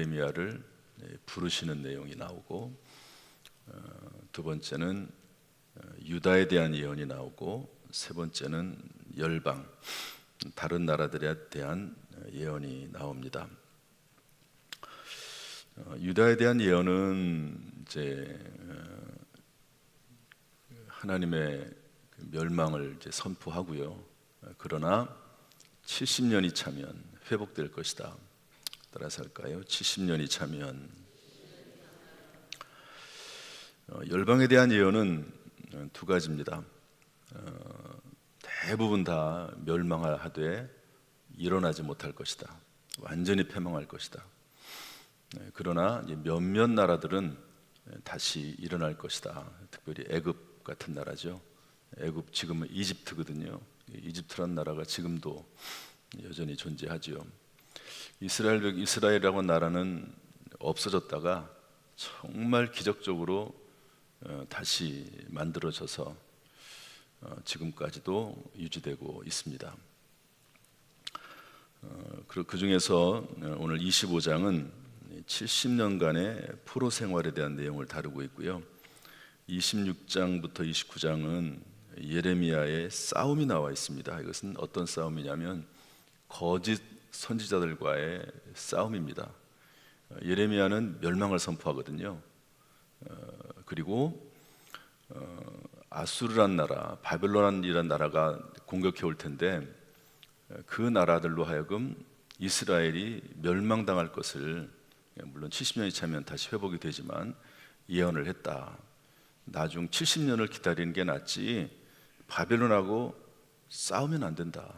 예레미야를 부르시는 내용이 나오고, 두 번째는 유다에 대한 예언이 나오고, 세 번째는 열방, 다른 나라들에 대한 예언이 나옵니다. 유다에 대한 예언은 이제 하나님의 멸망을 이제 선포하고요. 그러나 70년이 차면 회복될 것이다. 따라서 할까요? 70년이 차면. 열방에 대한 예언은 두 가지입니다. 대부분 다 멸망하되 일어나지 못할 것이다. 완전히 패망할 것이다. 그러나 몇몇 나라들은 다시 일어날 것이다. 특별히 애굽 같은 나라죠. 애굽, 지금은 이집트거든요. 이집트라는 나라가 지금도 여전히 존재하지요. 이스라엘이라고 나라는 없어졌다가 정말 기적적으로 다시 만들어져서 지금까지도 유지되고 있습니다. 그 중에서 오늘 25장은 70년간의 포로 생활에 대한 내용을 다루고 있고요. 26장부터 29장은 예레미야의 싸움이 나와 있습니다. 이것은 어떤 싸움이냐면 거짓 선지자들과의 싸움입니다. 예레미야는 멸망을 선포하거든요. 그리고 아수르란 나라, 바벨론이란 나라가 공격해 올 텐데 그 나라들로 하여금 이스라엘이 멸망당할 것을, 물론 70년이 차면 다시 회복이 되지만 예언을 했다. 나중 70년을 기다리는 게 낫지 바벨론하고 싸우면 안 된다.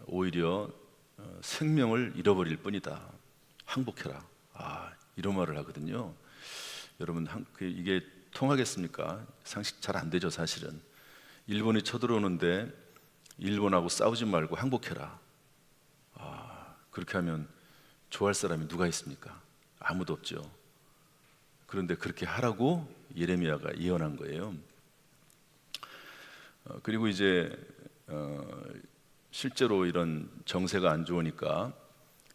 오히려 생명을 잃어버릴 뿐이다. 항복해라. 이런 말을 하거든요. 여러분, 이게 통하겠습니까? 상식 잘 안 되죠, 사실은. 일본이 쳐들어오는데 일본하고 싸우지 말고 항복해라. 그렇게 하면 좋아할 사람이 누가 있습니까? 아무도 없죠. 그런데 그렇게 하라고 예레미야가 예언한 거예요. 그리고 이제 실제로 이런 정세가 안 좋으니까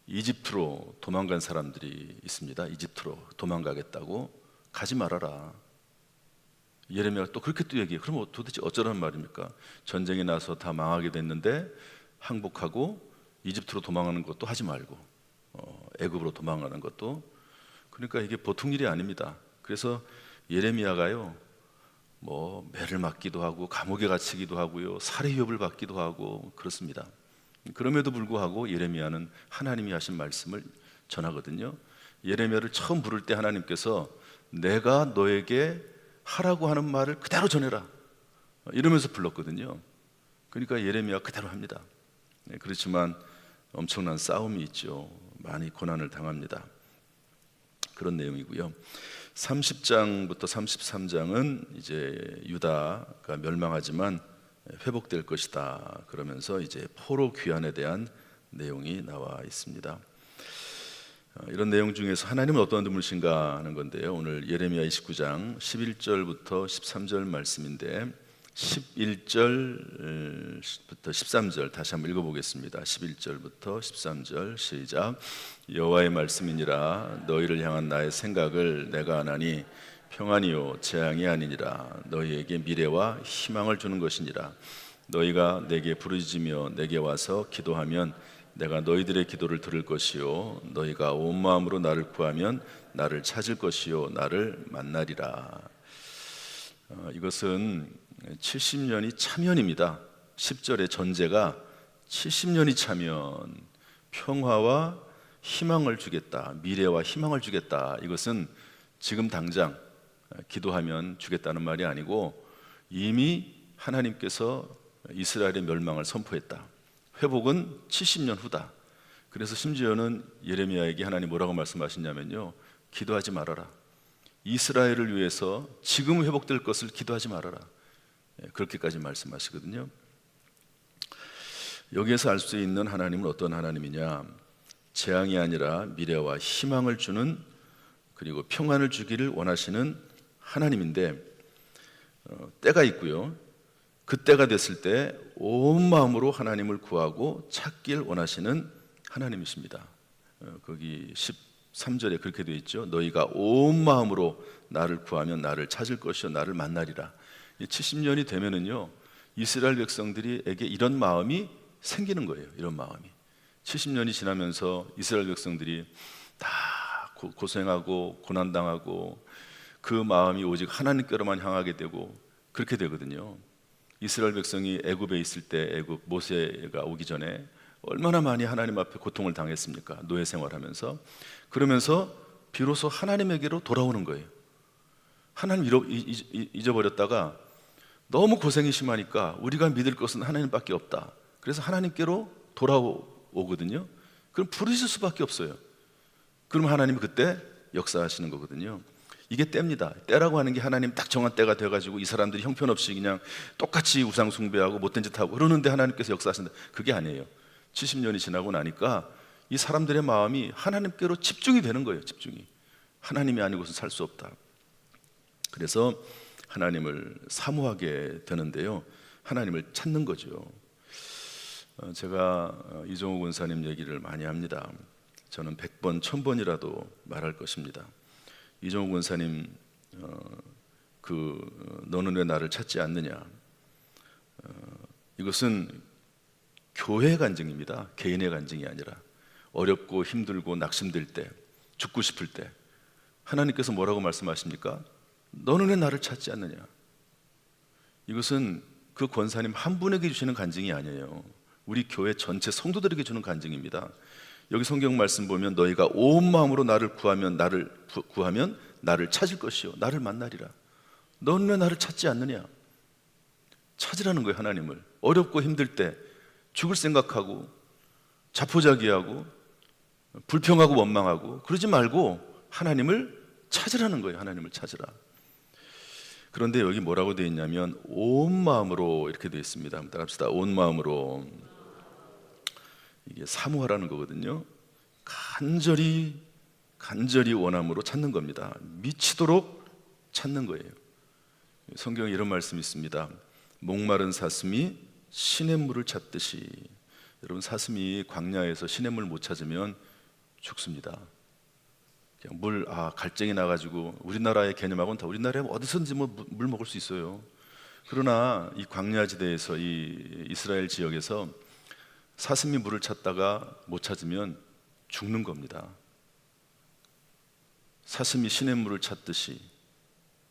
이집트로 도망간 사람들이 있습니다. 이집트로 도망가겠다고. 가지 말아라. 예레미야가 또 그렇게 또 얘기해요. 그럼 도대체 어쩌라는 말입니까? 전쟁이 나서 다 망하게 됐는데 항복하고 이집트로 도망가는 것도 하지 말고 애굽으로 도망가는 것도. 그러니까 이게 보통 일이 아닙니다. 그래서 예레미야가요, 매를 맞기도 하고 감옥에 갇히기도 하고요, 살해 위협을 받기도 하고 그렇습니다. 그럼에도 불구하고 예레미야는 하나님이 하신 말씀을 전하거든요. 예레미야를 처음 부를 때 하나님께서 내가 너에게 하라고 하는 말을 그대로 전해라 이러면서 불렀거든요. 그러니까 예레미야 그대로 합니다. 그렇지만 엄청난 싸움이 있죠. 많이 고난을 당합니다. 그런 내용이고요. 30장부터 33장은 이제 유다가 멸망하지만 회복될 것이다 그러면서 이제 포로 귀환에 대한 내용이 나와 있습니다. 이런 내용 중에서 하나님은 어떤 분이신가 하는 건데요. 오늘 예레미야 29장 11절부터 13절 말씀인데 11절부터 13절 다시 한번 읽어보겠습니다. 11절부터 13절 시작. 여호와의 말씀이니라. 너희를 향한 나의 생각을 내가 아나니 평안이요 재앙이 아니니라. 너희에게 미래와 희망을 주는 것이니라. 너희가 내게 부르짖으며 내게 와서 기도하면 내가 너희들의 기도를 들을 것이요 너희가 온 마음으로 나를 구하면 나를 찾을 것이요 나를 만나리라. 이것은 70년이 차면입니다. 10절의 전제가 70년이 차면 평화와 희망을 주겠다, 미래와 희망을 주겠다. 이것은 지금 당장 기도하면 주겠다는 말이 아니고 이미 하나님께서 이스라엘의 멸망을 선포했다. 회복은 70년 후다. 그래서 심지어는 예레미야에게 하나님 뭐라고 말씀하시냐면요, 기도하지 말아라. 이스라엘을 위해서 지금 회복될 것을 기도하지 말아라. 그렇게까지 말씀하시거든요. 여기에서 알 수 있는 하나님은 어떤 하나님이냐? 재앙이 아니라 미래와 희망을 주는, 그리고 평안을 주기를 원하시는 하나님인데 때가 있고요. 그 때가 됐을 때 온 마음으로 하나님을 구하고 찾길 원하시는 하나님이십니다. 거기 3절에 그렇게 되어 있죠. 너희가 온 마음으로 나를 구하면 나를 찾을 것이요 나를 만나리라. 70년이 되면은요, 이스라엘 백성들에게 이런 마음이 생기는 거예요. 이런 마음이 70년이 지나면서 이스라엘 백성들이 다 고생하고 고난당하고 그 마음이 오직 하나님께로만 향하게 되고 그렇게 되거든요. 이스라엘 백성이 애굽에 있을 때, 애굽 모세가 오기 전에 얼마나 많이 하나님 앞에 고통을 당했습니까? 노예 생활하면서. 그러면서 비로소 하나님에게로 돌아오는 거예요. 하나님 잊어버렸다가 너무 고생이 심하니까 우리가 믿을 것은 하나님밖에 없다. 그래서 하나님께로 돌아오거든요. 그럼 부르실 수밖에 없어요. 그럼 하나님이 그때 역사하시는 거거든요. 이게 때입니다. 때라고 하는 게 하나님 딱 정한 때가 돼가지고 이 사람들이 형편없이 그냥 똑같이 우상 숭배하고 못된 짓 하고 그러는데 하나님께서 역사하신다. 그게 아니에요. 70년이 지나고 나니까 이 사람들의 마음이 하나님께로 집중이 되는 거예요. 집중이. 하나님이 아니고서 살 수 없다. 그래서 하나님을 사모하게 되는데요, 하나님을 찾는 거죠. 제가 이종호 권사님 얘기를 많이 합니다. 저는 100번, 1000번이라도 말할 것입니다. 이종호 권사님, 너는 왜 나를 찾지 않느냐, 이것은 교회의 간증입니다. 개인의 간증이 아니라 어렵고 힘들고 낙심될 때, 죽고 싶을 때 하나님께서 뭐라고 말씀하십니까? 너는 왜 나를 찾지 않느냐. 이것은 그 권사님 한 분에게 주시는 간증이 아니에요. 우리 교회 전체 성도들에게 주는 간증입니다. 여기 성경 말씀 보면 너희가 온 마음으로 나를 구하면 나를 찾을 것이요 나를 만나리라. 너는 왜 나를 찾지 않느냐. 찾으라는 거예요. 하나님을. 어렵고 힘들 때, 죽을 생각하고 자포자기하고 불평하고 원망하고 그러지 말고 하나님을 찾으라는 거예요. 하나님을 찾으라. 그런데 여기 뭐라고 되어 있냐면 온 마음으로 이렇게 되어 있습니다. 한번 따라합시다. 온 마음으로. 이게 사모하라는 거거든요. 간절히 원함으로 찾는 겁니다. 미치도록 찾는 거예요. 성경에 이런 말씀이 있습니다. 목마른 사슴이 시냇물을 찾듯이. 여러분, 사슴이 광야에서 시냇물 못 찾으면 죽습니다. 그냥 갈증이 나가지고, 우리나라의 개념하고는 다, 우리나라에 어디서든지 물 먹을 수 있어요. 그러나 이 광야지대에서, 이 이스라엘 지역에서 사슴이 물을 찾다가 못 찾으면 죽는 겁니다. 사슴이 시냇물을 찾듯이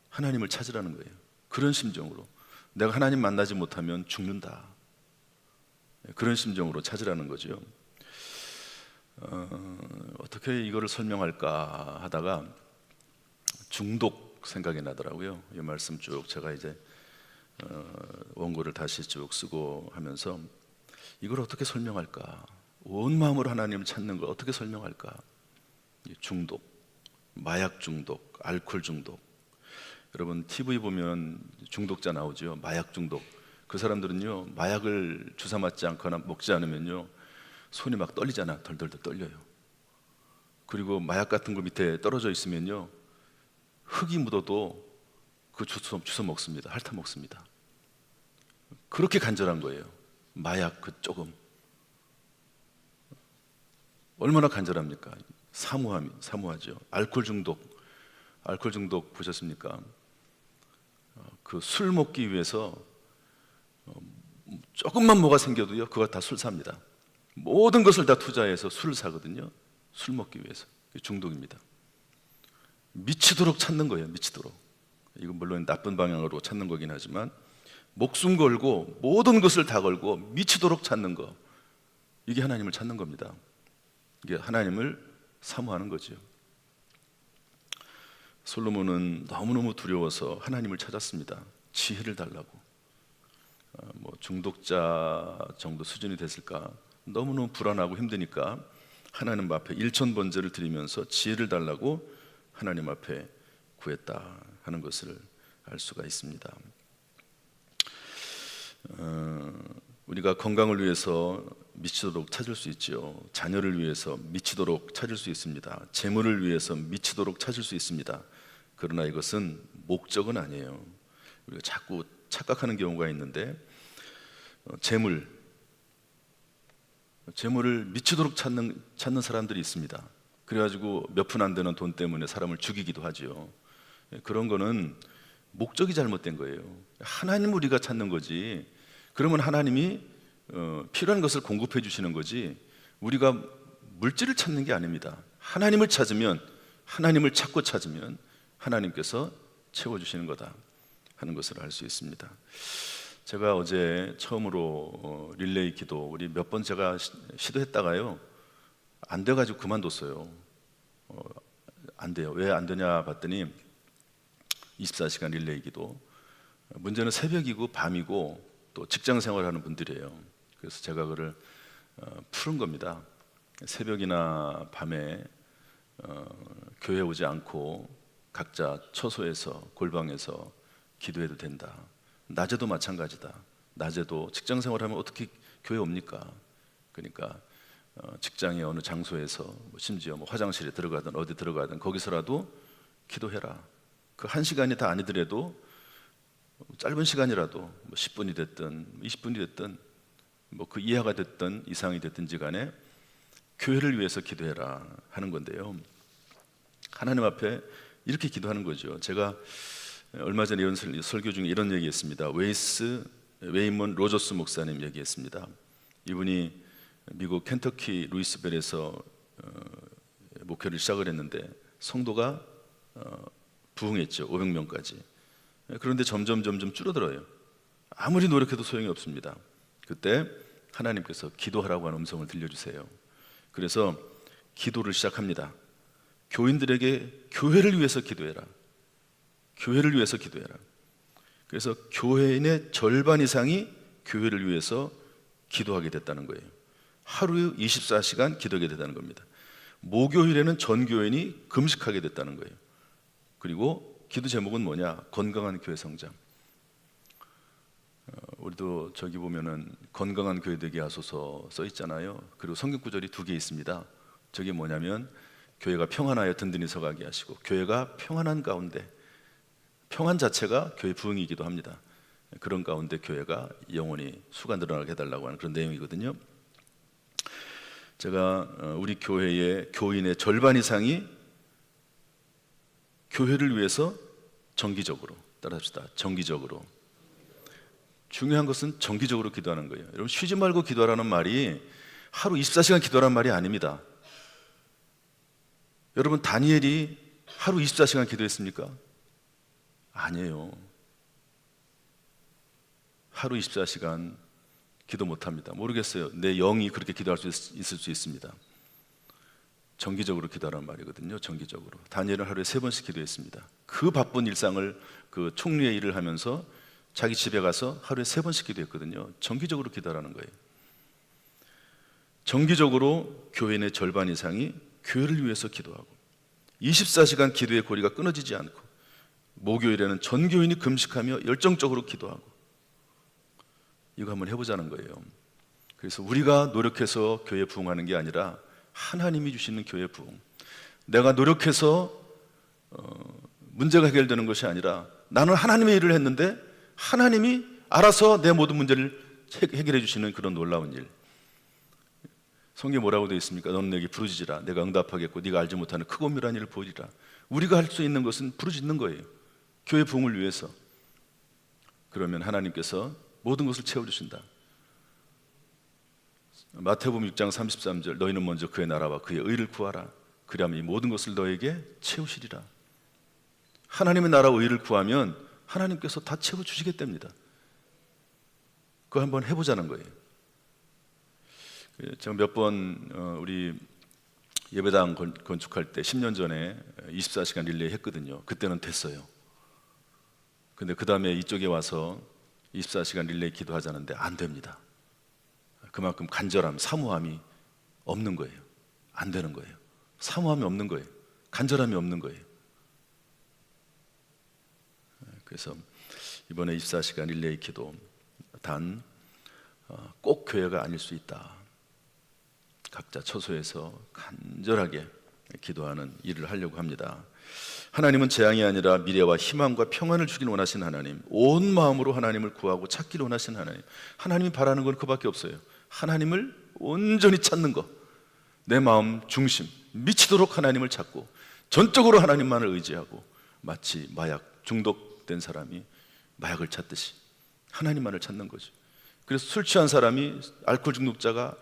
하나님을 찾으라는 거예요. 그런 심정으로 내가 하나님 만나지 못하면 죽는다. 그런 심정으로 찾으라는 거죠. 어떻게 이거를 설명할까 하다가 중독 생각이 나더라고요. 이 말씀 쭉 제가 이제 원고를 다시 쭉 쓰고 하면서 이걸 어떻게 설명할까? 온 마음으로 하나님을 찾는 걸 어떻게 설명할까? 중독, 마약 중독, 알코올 중독. 여러분 TV 보면 중독자 나오죠. 마약 중독. 그 사람들은요, 마약을 주사 맞지 않거나 먹지 않으면요 손이 막 떨리잖아. 덜덜덜 떨려요. 그리고 마약 같은 거 밑에 떨어져 있으면요 흙이 묻어도 그 주워 먹습니다. 핥아 먹습니다. 그렇게 간절한 거예요. 마약 그 조금 얼마나 간절합니까? 사모하죠. 알코올 중독 보셨습니까? 그 술 먹기 위해서 조금만 뭐가 생겨도요 그거 다 술 삽니다. 모든 것을 다 투자해서 술을 사거든요. 술 먹기 위해서. 중독입니다. 미치도록 찾는 거예요. 미치도록. 이건 물론 나쁜 방향으로 찾는 거긴 하지만 목숨 걸고 모든 것을 다 걸고 미치도록 찾는 거, 이게 하나님을 찾는 겁니다. 이게 하나님을 사모하는 거죠. 솔로몬은 너무너무 두려워서 하나님을 찾았습니다. 지혜를 달라고. 중독자 정도 수준이 됐을까? 너무너무 불안하고 힘드니까 하나님 앞에 일천번제를 드리면서 지혜를 달라고 하나님 앞에 구했다 하는 것을 알 수가 있습니다. 우리가 건강을 위해서 미치도록 찾을 수 있죠. 자녀를 위해서 미치도록 찾을 수 있습니다. 재물을 위해서 미치도록 찾을 수 있습니다. 그러나 이것은 목적은 아니에요. 우리가 자꾸 착각하는 경우가 있는데 재물을 미치도록 찾는 사람들이 있습니다. 그래가지고 몇 푼 안 되는 돈 때문에 사람을 죽이기도 하죠. 그런 거는 목적이 잘못된 거예요. 하나님을 우리가 찾는 거지. 그러면 하나님이 필요한 것을 공급해 주시는 거지, 우리가 물질을 찾는 게 아닙니다. 하나님을 찾고 찾으면 하나님께서 채워주시는 거다 하는 것을 알 수 있습니다. 제가 어제 처음으로 릴레이 기도 우리 몇 번 제가 시도했다가요, 안 돼가지고 그만뒀어요. 안 돼요. 왜 안 되냐 봤더니 24시간 릴레이 기도, 문제는 새벽이고 밤이고 또 직장 생활하는 분들이에요. 그래서 제가 그를 푸른 겁니다. 새벽이나 밤에 교회 오지 않고 각자 처소에서 골방에서 기도해도 된다. 낮에도 마찬가지다. 낮에도 직장 생활하면 어떻게 교회 옵니까? 그러니까 직장의 어느 장소에서 심지어 화장실에 들어가든 어디 들어가든 거기서라도 기도해라. 그 1시간이 다 아니더라도 짧은 시간이라도 10분이 됐든 20분이 됐든 그 이하가 됐든 이상이 됐든지 간에 교회를 위해서 기도해라 하는 건데요, 하나님 앞에 이렇게 기도하는 거죠. 제가 얼마 전에 이런 설교 중에 이런 얘기했습니다. 웨이먼 로저스 목사님 얘기했습니다. 이분이 미국 켄터키 루이스벨에서 목회를 시작을 했는데 성도가 부흥했죠. 500명까지. 그런데 점점 줄어들어요. 아무리 노력해도 소용이 없습니다. 그때 하나님께서 기도하라고 하는 음성을 들려주세요. 그래서 기도를 시작합니다. 교인들에게 교회를 위해서 기도해라. 교회를 위해서 기도해라. 그래서 교회인의 절반 이상이 교회를 위해서 기도하게 됐다는 거예요. 하루에 24시간 기도하게 됐다는 겁니다. 목요일에는 전 교인이 금식하게 됐다는 거예요. 그리고 기도 제목은 뭐냐? 건강한 교회 성장. 우리도 저기 보면은 건강한 교회 되게 하소서 써 있잖아요. 그리고 성경 구절이 2개 있습니다. 저게 뭐냐면 교회가 평안하여 든든히 서가게 하시고, 교회가 평안한 가운데, 평안 자체가 교회 부흥이기도 합니다. 그런 가운데 교회가 영원히 수가 늘어나게 해달라고 하는 그런 내용이거든요. 제가 우리 교회의 교인의 절반 이상이 교회를 위해서 정기적으로, 따라합시다, 정기적으로, 중요한 것은 정기적으로 기도하는 거예요. 여러분, 쉬지 말고 기도하라는 말이 하루 24시간 기도하라는 말이 아닙니다. 여러분, 다니엘이 하루 24시간 기도했습니까? 아니에요. 하루 24시간 기도 못합니다. 모르겠어요. 내 영이 그렇게 기도할 수 있을 수 있습니다. 정기적으로 기도하라는 말이거든요. 정기적으로. 다니엘은 하루에 3번씩 기도했습니다. 그 바쁜 일상을, 그 총리의 일을 하면서 자기 집에 가서 하루에 3번씩 기도했거든요. 정기적으로 기도하라는 거예요. 정기적으로 교인의 절반 이상이 교회를 위해서 기도하고, 24시간 기도의 고리가 끊어지지 않고, 목요일에는 전 교인이 금식하며 열정적으로 기도하고, 이거 한번 해보자는 거예요. 그래서 우리가 노력해서 교회 부흥하는 게 아니라 하나님이 주시는 교회 부흥, 내가 노력해서 문제가 해결되는 것이 아니라 나는 하나님의 일을 했는데 하나님이 알아서 내 모든 문제를 해결해 주시는 그런 놀라운 일. 성경에 뭐라고 되어 있습니까? 너는 내게 부르짖으라, 내가 응답하겠고 네가 알지 못하는 크고 미란 일을 보이리라. 우리가 할 수 있는 것은 부르짖는 거예요. 교회 부흥을 위해서. 그러면 하나님께서 모든 것을 채워주신다. 마태복음 6장 33절, 너희는 먼저 그의 나라와 그의 의를 구하라. 그리하면 이 모든 것을 너에게 채우시리라. 하나님의 나라와 의를 구하면 하나님께서 다 채워주시겠답니다. 그거 한번 해보자는 거예요. 제가 몇 번 우리 예배당 건축할 때 10년 전에 24시간 릴레이 했거든요. 그때는 됐어요. 근데 그 다음에 이쪽에 와서 24시간 릴레이 기도하자는데 안 됩니다. 그만큼 간절함, 사모함이 없는 거예요. 안 되는 거예요. 사모함이 없는 거예요. 간절함이 없는 거예요. 그래서 이번에 24시간 릴레이 기도, 단 꼭 교회가 아닐 수 있다. 각자 처소에서 간절하게 기도하는 일을 하려고 합니다. 하나님은 재앙이 아니라 미래와 희망과 평안을 주길 원하시는 하나님, 온 마음으로 하나님을 구하고 찾기를 원하시는 하나님. 하나님이 바라는 건 그밖에 없어요. 하나님을 온전히 찾는 것, 내 마음 중심, 미치도록 하나님을 찾고 전적으로 하나님만을 의지하고 마치 마약 중독된 사람이 마약을 찾듯이 하나님만을 찾는 거죠. 그래서 술 취한 사람이 알코올 중독자가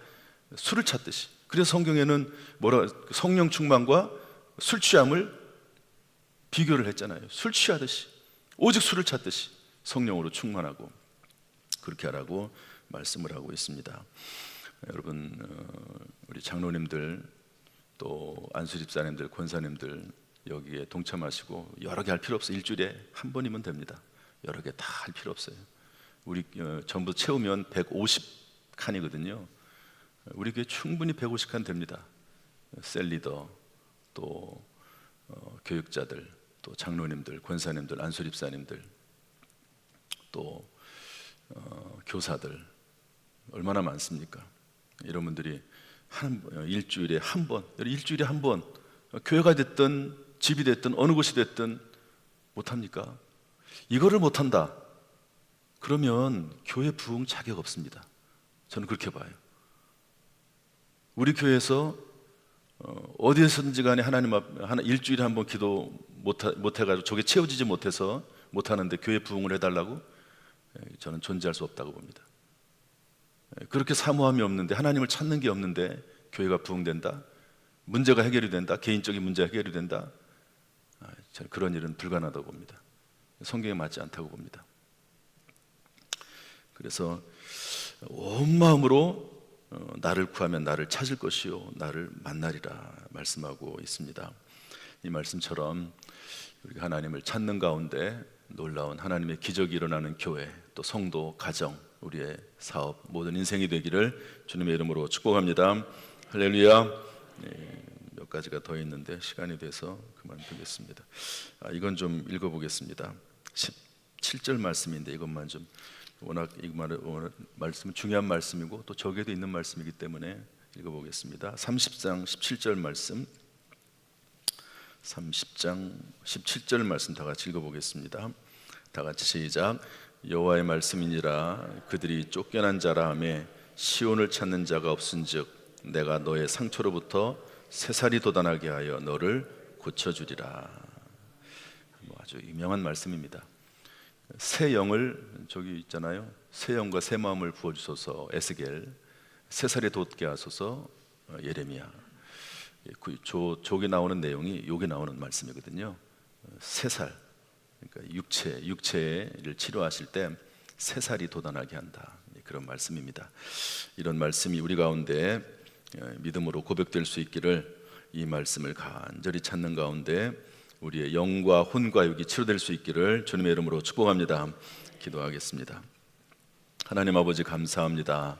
술을 찾듯이, 그래서 성경에는 성령 충만과 술 취함을 비교를 했잖아요. 술 취하듯이 오직 술을 찾듯이 성령으로 충만하고 그렇게 하라고 말씀을 하고 있습니다. 여러분, 우리 장로님들 또 안수집사님들, 권사님들 여기에 동참하시고 여러 개 할 필요 없어요. 일주일에 한 번이면 됩니다. 여러 개 다 할 필요 없어요. 우리 전부 채우면 150칸이거든요. 우리 교회 충분히 150칸 됩니다. 셀리더, 또 교육자들, 또 장로님들, 권사님들, 안수집사님들, 또 교사들 얼마나 많습니까? 이런 분들이 일주일에 한 번, 교회가 됐든 집이 됐든 어느 곳이 됐든 못합니까? 이거를 못한다 그러면 교회 부흥 자격 없습니다. 저는 그렇게 봐요. 우리 교회에서 어디에서든지 간에 하나님 앞 일주일에 한 번 기도 못해가지고 저게 채워지지 못해서 못하는데 교회 부흥을 해달라고? 저는 존재할 수 없다고 봅니다. 그렇게 사모함이 없는데, 하나님을 찾는 게 없는데 교회가 부흥된다? 문제가 해결이 된다? 개인적인 문제가 해결이 된다? 저는 그런 일은 불가능하다고 봅니다. 성경에 맞지 않다고 봅니다. 그래서 온 마음으로 나를 구하면 나를 찾을 것이요 나를 만나리라 말씀하고 있습니다. 이 말씀처럼 우리가 하나님을 찾는 가운데 놀라운 하나님의 기적이 일어나는 교회, 또 성도, 가정, 우리의 사업, 모든 인생이 되기를 주님의 이름으로 축복합니다. 할렐루야. 몇 가지가 더 있는데 시간이 돼서 그만두겠습니다. 이건 좀 읽어보겠습니다. 17절 말씀인데 이것만 좀, 워낙 이 말씀은 중요한 말씀이고 또 저기에도 있는 말씀이기 때문에 읽어보겠습니다. 30장 17절 말씀, 30장 17절 말씀 다 같이 읽어보겠습니다. 다 같이 시작. 여호와의 말씀이니라. 그들이 쫓겨난 자라 하며 시온을 찾는 자가 없은즉 내가 너의 상처로부터 새살이 돋아나게 하여 너를 고쳐주리라. 아주 유명한 말씀입니다. 새 영을, 저기 있잖아요, 새 영과 새 마음을 부어주소서 에스겔, 새살이 돋게 하소서 예레미야. 그 조에 나오는 내용이 여기 나오는 말씀이거든요. 새살, 그러니까 육체를 치료하실 때 새살이 돋아나게 한다, 그런 말씀입니다. 이런 말씀이 우리 가운데 믿음으로 고백될 수 있기를, 이 말씀을 간절히 찾는 가운데 우리의 영과 혼과 육이 치료될 수 있기를 주님의 이름으로 축복합니다. 기도하겠습니다. 하나님 아버지 감사합니다.